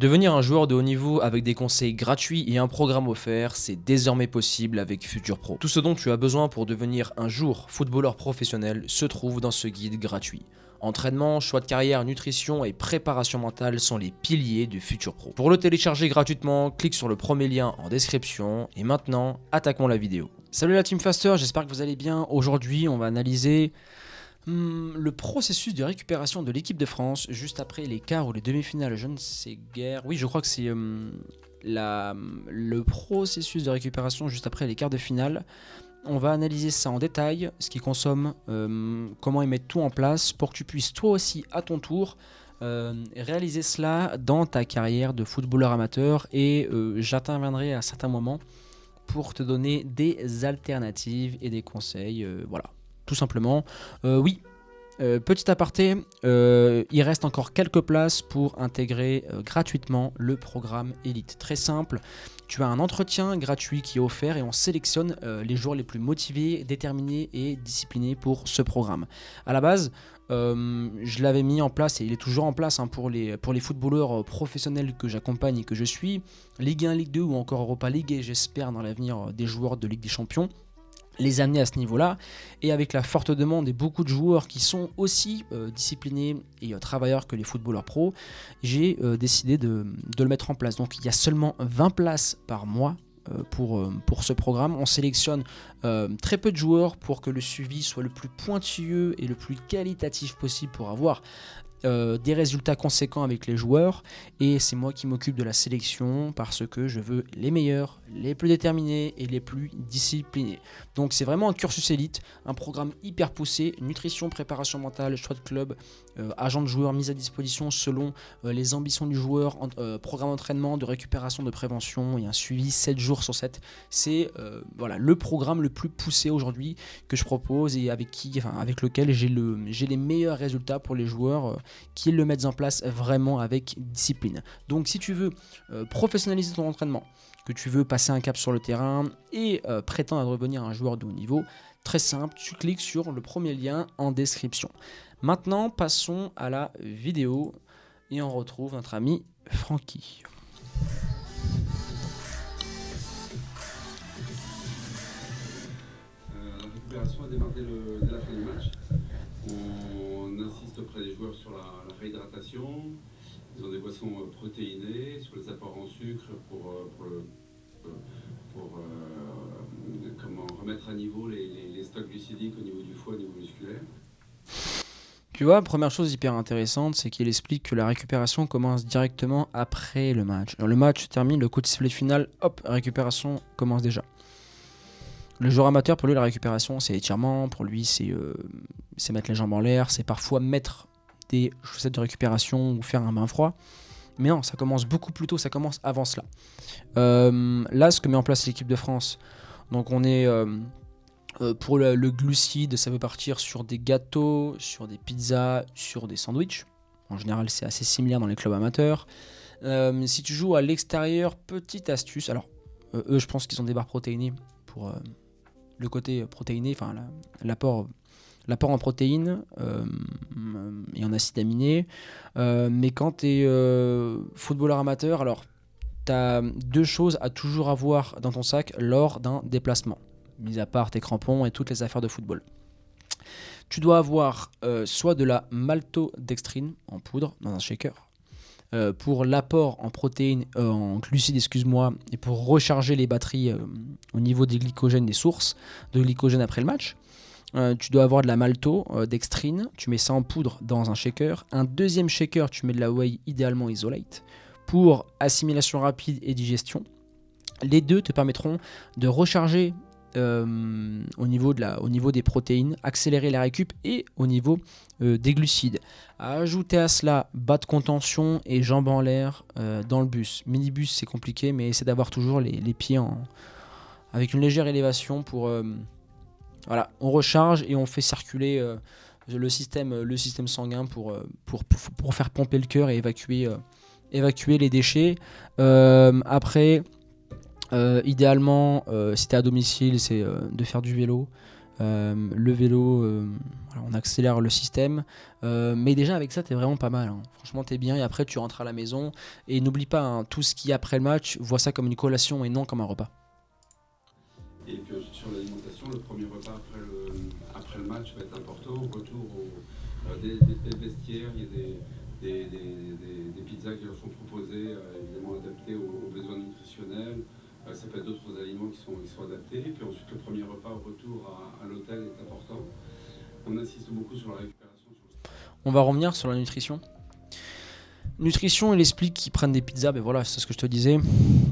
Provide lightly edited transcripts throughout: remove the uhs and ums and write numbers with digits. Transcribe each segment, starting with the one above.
Devenir un joueur de haut niveau avec des conseils gratuits et un programme offert, c'est désormais possible avec Futur Pro. Tout ce dont tu as besoin pour devenir un jour footballeur professionnel se trouve dans ce guide gratuit. Entraînement, choix de carrière, nutrition et préparation mentale sont les piliers du Futur Pro. Pour le télécharger gratuitement, clique sur le premier lien en description et maintenant, attaquons la vidéo. Salut la Team Faster, j'espère que vous allez bien. Aujourd'hui, on va analyser le processus de récupération de l'équipe de France juste après les quarts ou les demi-finales, je ne sais guère. Oui, je crois que c'est le processus de récupération juste après les quarts de finale. On va analyser ça en détail, ce qu'ils consomment, comment ils mettent tout en place pour que tu puisses toi aussi à ton tour réaliser cela dans ta carrière de footballeur amateur et j'interviendrai à certains moments pour te donner des alternatives et des conseils, voilà. Tout simplement, oui, petit aparté, il reste encore quelques places pour intégrer gratuitement le programme Elite. Très simple, tu as un entretien gratuit qui est offert et on sélectionne les joueurs les plus motivés, déterminés et disciplinés pour ce programme. À la base, je l'avais mis en place et il est toujours en place pour les footballeurs professionnels que j'accompagne et que je suis, Ligue 1, Ligue 2 ou encore Europa League et j'espère dans l'avenir des joueurs de Ligue des Champions. Les amener à ce niveau-là, et avec la forte demande et beaucoup de joueurs qui sont aussi disciplinés et travailleurs que les footballeurs pros, j'ai décidé de le mettre en place. Donc il y a seulement 20 places par mois pour ce programme. On sélectionne très peu de joueurs pour que le suivi soit le plus pointilleux et le plus qualitatif possible pour avoir des résultats conséquents avec les joueurs, et c'est moi qui m'occupe de la sélection parce que je veux les meilleurs, les plus déterminés et les plus disciplinés. Donc c'est vraiment un cursus élite, un programme hyper poussé, nutrition, préparation mentale, choix de club, agent de joueur mis à disposition selon les ambitions du joueur, programme d'entraînement, de récupération, de prévention et un suivi 7 jours sur 7. C'est voilà, le programme le plus poussé aujourd'hui que je propose et avec lequel j'ai les meilleurs résultats pour les joueurs qui le mettent en place vraiment avec discipline. Donc si tu veux professionnaliser ton entraînement, que tu veux passer un cap sur le terrain et prétendre à devenir un joueur de haut niveau, très simple, tu cliques sur le premier lien en description. Maintenant, passons à la vidéo et on retrouve notre ami Francky. La récupération a démarré dès la fin du match. On insiste auprès des joueurs sur la réhydratation. Ils ont des boissons protéinées, sur les apports en sucre pour remettre à niveau les stocks glucidiques au niveau du foie, au niveau musculaire. Tu vois, première chose hyper intéressante, c'est qu'il explique que la récupération commence directement après le match. Alors, le match se termine, le coup de sifflet final, hop, récupération commence déjà. Le joueur amateur, pour lui, la récupération, c'est étirement. Pour lui, c'est mettre les jambes en l'air. C'est parfois mettre des chaussettes de récupération ou faire un bain froid. Mais non, ça commence beaucoup plus tôt. Ça commence avant cela. Là, ce que met en place l'équipe de France, donc on est pour le glucide, ça peut partir sur des gâteaux, sur des pizzas, sur des sandwichs. En général, c'est assez similaire dans les clubs amateurs. Si tu joues à l'extérieur, petite astuce. Alors, eux, je pense qu'ils ont des barres protéinées pour le côté protéiné, enfin l'apport en protéines et en acides aminés. Mais quand tu es footballeur amateur, alors tu as deux choses à toujours avoir dans ton sac lors d'un déplacement, mis à part tes crampons et toutes les affaires de football. Tu dois avoir soit de la maltodextrine en poudre dans un shaker, pour l'apport en protéines, en glucides, et pour recharger les batteries au niveau des glycogènes, des sources de glycogène après le match. Tu dois avoir de la maltodextrine, tu mets ça en poudre dans un shaker. Un deuxième shaker, tu mets de la whey, idéalement isolate, pour assimilation rapide et digestion. Les deux te permettront de recharger au niveau des protéines, accélérer la récup et au niveau des glucides. À ajouter à cela bas de contention et jambes en l'air dans le bus. Minibus, c'est compliqué, mais essaie d'avoir toujours les pieds avec une légère élévation pour voilà, on recharge et on fait circuler le système sanguin pour faire pomper le cœur et évacuer les déchets. Après, idéalement, si tu es à domicile, c'est de faire du vélo. le vélo, voilà, on accélère le système. Mais déjà avec ça, t'es vraiment pas mal, hein. Franchement, t'es bien et après tu rentres à la maison. Et n'oublie pas, hein, tout ce qui est après le match, vois ça comme une collation et non comme un repas. Et puis sur l'alimentation, le premier repas après le match va être important. Retour des vestiaires, il y a des pizzas qui leur sont proposées, évidemment adaptées aux besoins nutritionnels. Ça peut être d'autres aliments qui sont adaptés. Et puis ensuite, le premier repas au retour à l'hôtel est important. On insiste beaucoup sur la récupération. On va revenir sur la nutrition. Nutrition, il explique qu'ils prennent des pizzas, ben voilà, c'est ce que je te disais.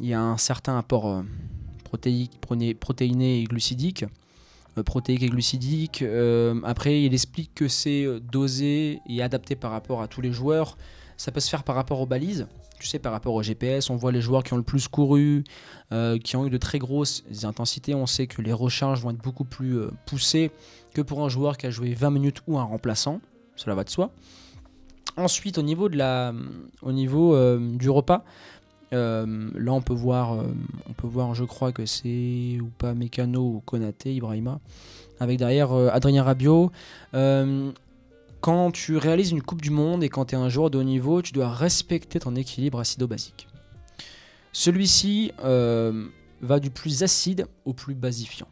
Il y a un certain apport protéiné et glucidique. Protéique et glucidique. Après, il explique que c'est dosé et adapté par rapport à tous les joueurs. Ça peut se faire par rapport aux balises. Tu sais, par rapport au GPS, on voit les joueurs qui ont le plus couru, qui ont eu de très grosses intensités. On sait que les recharges vont être beaucoup plus poussées que pour un joueur qui a joué 20 minutes ou un remplaçant. Cela va de soi. Ensuite, au niveau du repas, là on peut voir, je crois que c'est ou pas Mécano ou Konaté, Ibrahima, avec derrière Adrien Rabiot. Quand tu réalises une Coupe du Monde et quand tu es un joueur de haut niveau, tu dois respecter ton équilibre acido-basique. Celui-ci va du plus acide au plus basifiant.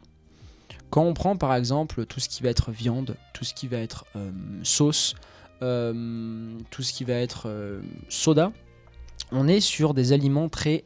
Quand on prend par exemple tout ce qui va être viande, tout ce qui va être sauce, tout ce qui va être soda, on est sur des aliments très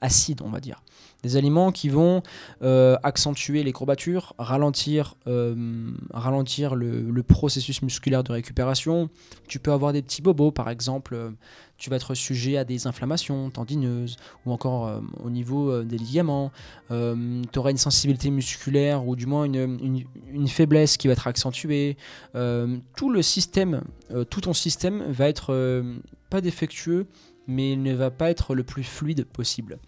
acides, on va dire. Des aliments qui vont accentuer les courbatures, ralentir le processus musculaire de récupération. Tu peux avoir des petits bobos, par exemple. Tu vas être sujet à des inflammations tendineuses ou encore au niveau des ligaments. Tu auras une sensibilité musculaire ou du moins une faiblesse qui va être accentuée. Tout ton système va être pas défectueux, mais il ne va pas être le plus fluide possible.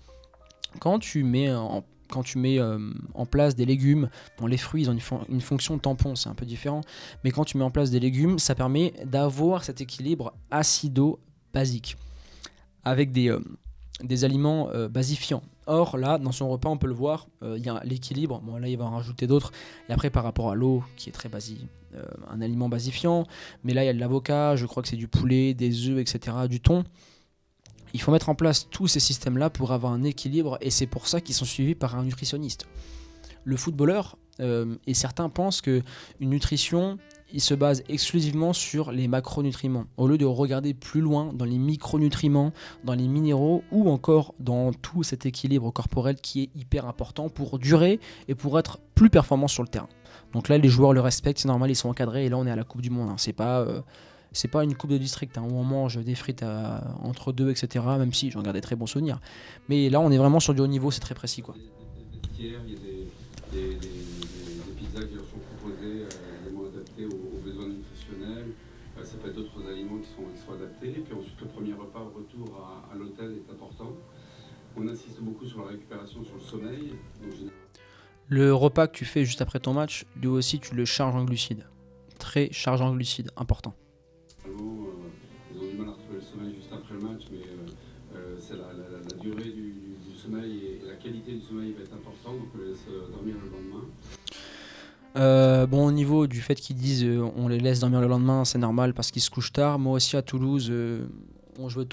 Quand tu mets en place des légumes, bon, les fruits ils ont une fonction tampon, c'est un peu différent, mais quand tu mets en place des légumes, ça permet d'avoir cet équilibre acido-basique avec des aliments basifiants. Or là, dans son repas, on peut le voir, il y a l'équilibre, bon là il va en rajouter d'autres, et après par rapport à l'eau, qui est très un aliment basifiant, mais là il y a de l'avocat, je crois que c'est du poulet, des œufs, etc., du thon. Il faut mettre en place tous ces systèmes-là pour avoir un équilibre et c'est pour ça qu'ils sont suivis par un nutritionniste. Le footballeur, et certains pensent qu'une nutrition, il se base exclusivement sur les macronutriments, au lieu de regarder plus loin dans les micronutriments, dans les minéraux ou encore dans tout cet équilibre corporel qui est hyper important pour durer et pour être plus performant sur le terrain. Donc là, les joueurs le respectent, c'est normal, ils sont encadrés et là on est à la Coupe du Monde, hein. C'est pas une coupe de district, hein, où on mange des frites entre deux, etc. Même si j'en garde des très bons souvenirs. Mais là, on est vraiment sur du haut niveau, c'est très précis, quoi. Il y a des pizzas qui leur sont proposées, évidemment adaptées aux besoins nutritionnels. Ça peut être d'autres aliments qui sont adaptés. Et puis ensuite, le premier repas au retour à l'hôtel est important. On insiste beaucoup sur la récupération, sur le sommeil. Le repas que tu fais juste après ton match, lui aussi, tu le charges en glucides. Très chargé en glucides, important. Ils ont du mal à retrouver le sommeil juste après le match, mais c'est la durée du sommeil et la qualité du sommeil va être importante, donc on les laisse dormir le lendemain. Bon, au niveau du fait qu'ils disent on les laisse dormir le lendemain, c'est normal parce qu'ils se couchent tard. Moi aussi à Toulouse, on jouait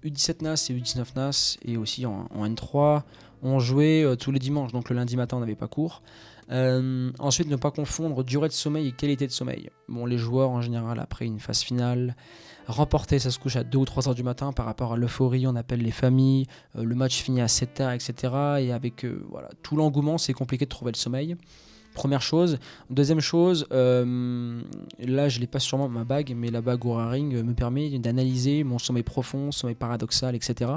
U17 NAS et U19 NAS et aussi en N3. On jouait tous les dimanches, donc le lundi matin on n'avait pas cours. Ensuite, ne pas confondre durée de sommeil et qualité de sommeil. Bon, les joueurs en général, après une phase finale, remporter, ça se couche à 2 ou 3 heures du matin par rapport à l'euphorie, on appelle les familles, le match finit à 7 heures, etc. Et avec tout l'engouement, c'est compliqué de trouver le sommeil. Première chose. Deuxième chose, là je n'ai pas sûrement ma bague, mais la bague Oura Ring me permet d'analyser mon sommeil profond, sommeil paradoxal, etc.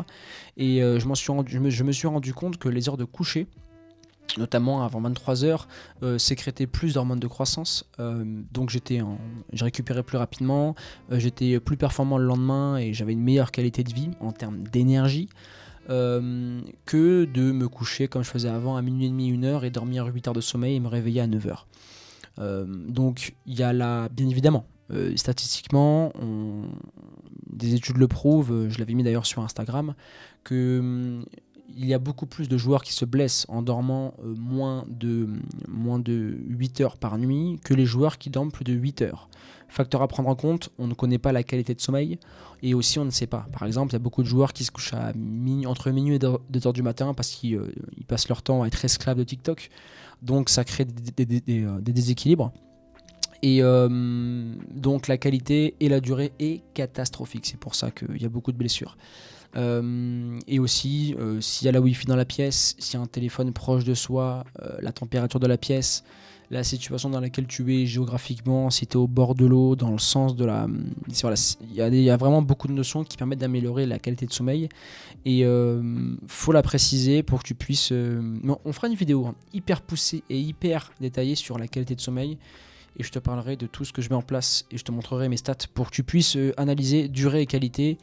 Et je me suis rendu compte que les heures de coucher, notamment avant 23h, sécrétaient plus d'hormones de croissance, donc j'ai récupéré plus rapidement, j'étais plus performant le lendemain et j'avais une meilleure qualité de vie en termes d'énergie que de me coucher comme je faisais avant à minuit et demi, 1h et dormir 8 heures de sommeil et me réveiller à 9h. Donc il y a là, bien évidemment, statistiquement, des études le prouvent, je l'avais mis d'ailleurs sur Instagram, que il y a beaucoup plus de joueurs qui se blessent en dormant moins de 8 heures par nuit que les joueurs qui dorment plus de 8 heures. Facteur à prendre en compte, on ne connaît pas la qualité de sommeil et aussi on ne sait pas. Par exemple, il y a beaucoup de joueurs qui se couchent entre minuit et 2 heures du matin parce qu'ils passent leur temps à être esclaves de TikTok. Donc ça crée des déséquilibres. Et donc la qualité et la durée est catastrophique. C'est pour ça qu'il y a beaucoup de blessures. Et aussi, s'il y a la Wi-Fi dans la pièce, s'il y a un téléphone proche de soi, la température de la pièce, la situation dans laquelle tu es géographiquement, si tu es au bord de l'eau, dans le sens de la... Voilà, il y a vraiment beaucoup de notions qui permettent d'améliorer la qualité de sommeil. Et faut la préciser pour que tu puisses... on fera une vidéo hyper poussée et hyper détaillée sur la qualité de sommeil. Et je te parlerai de tout ce que je mets en place et je te montrerai mes stats pour que tu puisses analyser durée et qualité.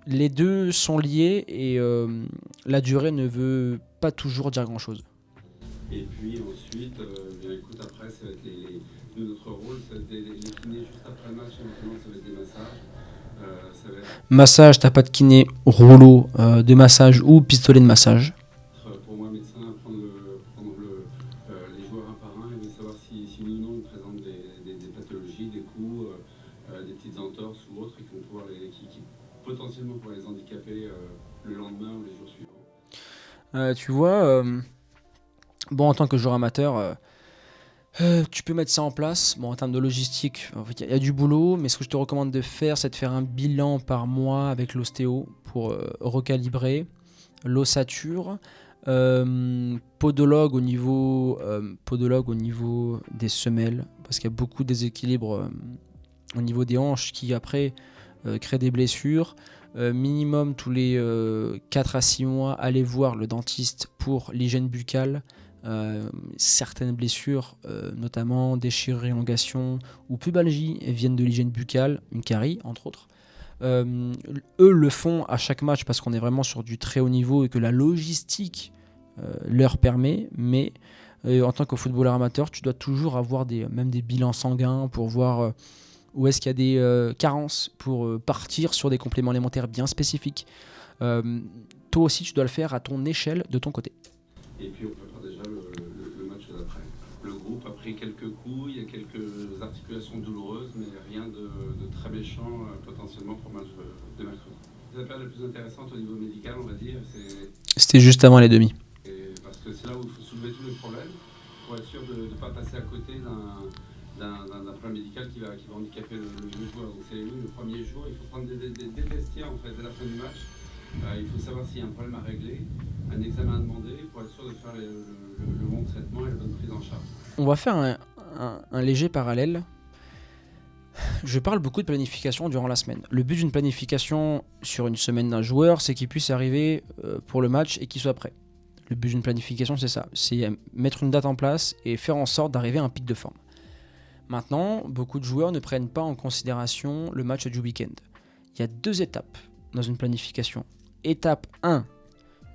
Les deux sont liés et la durée ne veut pas toujours dire grand chose. Et puis ensuite, écoute, après, ça va être notre rôle, ça va être les kinés juste après le match, et maintenant ça va être des massages. Massage, t'as pas de kiné, rouleau de massage ou pistolet de massage. Pour moi, médecin, prendre les joueurs un par un et de savoir si oui ou non ils présentent des pathologies, des coups, des petites entorses ou autres qui potentiellement pourraient les handicaper le lendemain ou les jours suivants. Tu vois, en tant que joueur amateur, tu peux mettre ça en place. Bon, en termes de logistique, il y a du boulot, mais ce que je te recommande de faire, c'est de faire un bilan par mois avec l'ostéo pour recalibrer l'ossature. Podologue au niveau des semelles, parce qu'il y a beaucoup de déséquilibres au niveau des hanches qui après créent des blessures. Minimum tous les 4 à 6 mois, allez voir le dentiste pour l'hygiène buccale. Certaines blessures, notamment déchirures, élongations ou pubalgie, viennent de l'hygiène buccale, une carie entre autres. Eux le font à chaque match parce qu'on est vraiment sur du très haut niveau et que la logistique leur permet, mais en tant que footballeur amateur, tu dois toujours avoir même des bilans sanguins pour voir où est-ce qu'il y a des carences pour partir sur des compléments alimentaires bien spécifiques. Toi aussi, tu dois le faire à ton échelle, de ton côté. Et puis on prépare déjà le match d'après. Le groupe a pris quelques coups, il y a quelques articulations douloureuses, mais rien de très méchant potentiellement pour le match de mercredi. La période la plus intéressante au niveau médical, on va dire, c'était juste avant les demi. Parce que c'est là où il faut soulever tous les problèmes pour être sûr de ne pas passer à côté d'un problème médical qui va handicaper le joueur. Donc c'est le premier jour, il faut prendre des vestiaires en fait dès la fin du match. Il faut savoir s'il y a un problème à régler, un examen à demander pour être sûr de faire le bon traitement et la bonne prise en charge. On va faire un léger parallèle. Je parle beaucoup de planification durant la semaine. Le but d'une planification sur une semaine d'un joueur, c'est qu'il puisse arriver pour le match et qu'il soit prêt. Le but d'une planification, c'est ça. C'est mettre une date en place et faire en sorte d'arriver à un pic de forme. Maintenant, beaucoup de joueurs ne prennent pas en considération le match du week-end. Il y a 2 étapes dans une planification. Étape 1,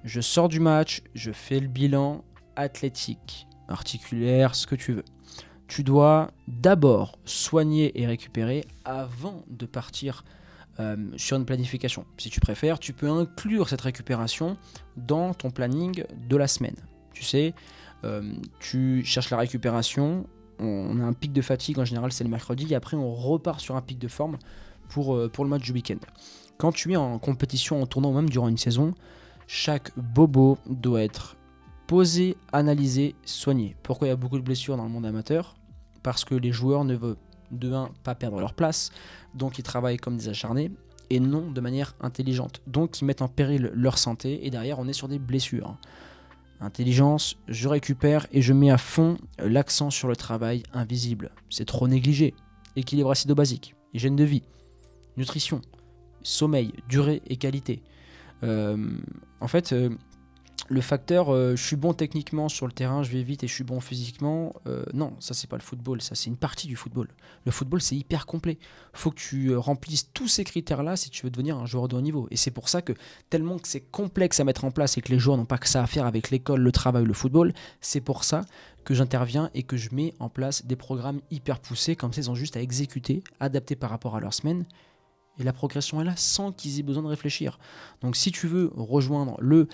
je sors du match, je fais le bilan athlétique, articulaire, ce que tu veux. Tu dois d'abord soigner et récupérer avant de partir sur une planification. Si tu préfères, tu peux inclure cette récupération dans ton planning de la semaine. Tu sais, tu cherches la récupération, on a un pic de fatigue, en général c'est le mercredi, et après on repart sur un pic de forme pour le match du week-end. Quand tu es en compétition, en tournoi ou même durant une saison, chaque bobo doit être posé, analysé, soigné. Pourquoi il y a beaucoup de blessures dans le monde amateur ? Parce que les joueurs ne veulent de 1 pas perdre leur place, donc ils travaillent comme des acharnés et non de manière intelligente. Donc ils mettent en péril leur santé et derrière on est sur des blessures. Intelligence, je récupère et je mets à fond l'accent sur le travail invisible. C'est trop négligé. Équilibre acido-basique, hygiène de vie, nutrition, sommeil, durée et qualité. Le facteur je suis bon techniquement sur le terrain, je vais vite et je suis bon physiquement, non, ça c'est pas le football, ça c'est une partie du football. Le football c'est hyper complet. Faut que tu remplisses tous ces critères-là si tu veux devenir un joueur de haut niveau. Et c'est pour ça que tellement que c'est complexe à mettre en place et que les joueurs n'ont pas que ça à faire avec l'école, le travail, le football, c'est pour ça que j'interviens et que je mets en place des programmes hyper poussés, comme ça ils ont juste à exécuter, adaptés par rapport à leur semaine, Et la progression est là sans qu'ils aient besoin de réfléchir. Donc si tu veux rejoindre le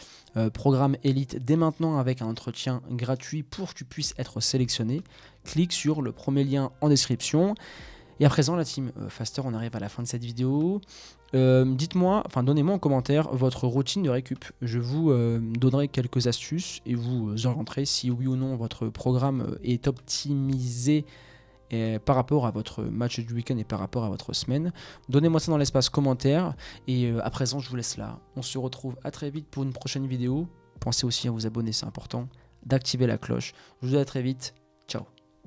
programme Elite dès maintenant avec un entretien gratuit pour que tu puisses être sélectionné, clique sur le premier lien en description. Et à présent, la team Faster, on arrive à la fin de cette vidéo. Dites-moi, enfin donnez-moi en commentaire votre routine de récup. Je vous donnerai quelques astuces et vous orienterez si oui ou non votre programme est optimisé par rapport à votre match du week-end et par rapport à votre semaine. Donnez-moi ça dans l'espace commentaire. Et à présent, je vous laisse là. On se retrouve à très vite pour une prochaine vidéo. Pensez aussi à vous abonner, c'est important. D'activer la cloche. Je vous dis à très vite.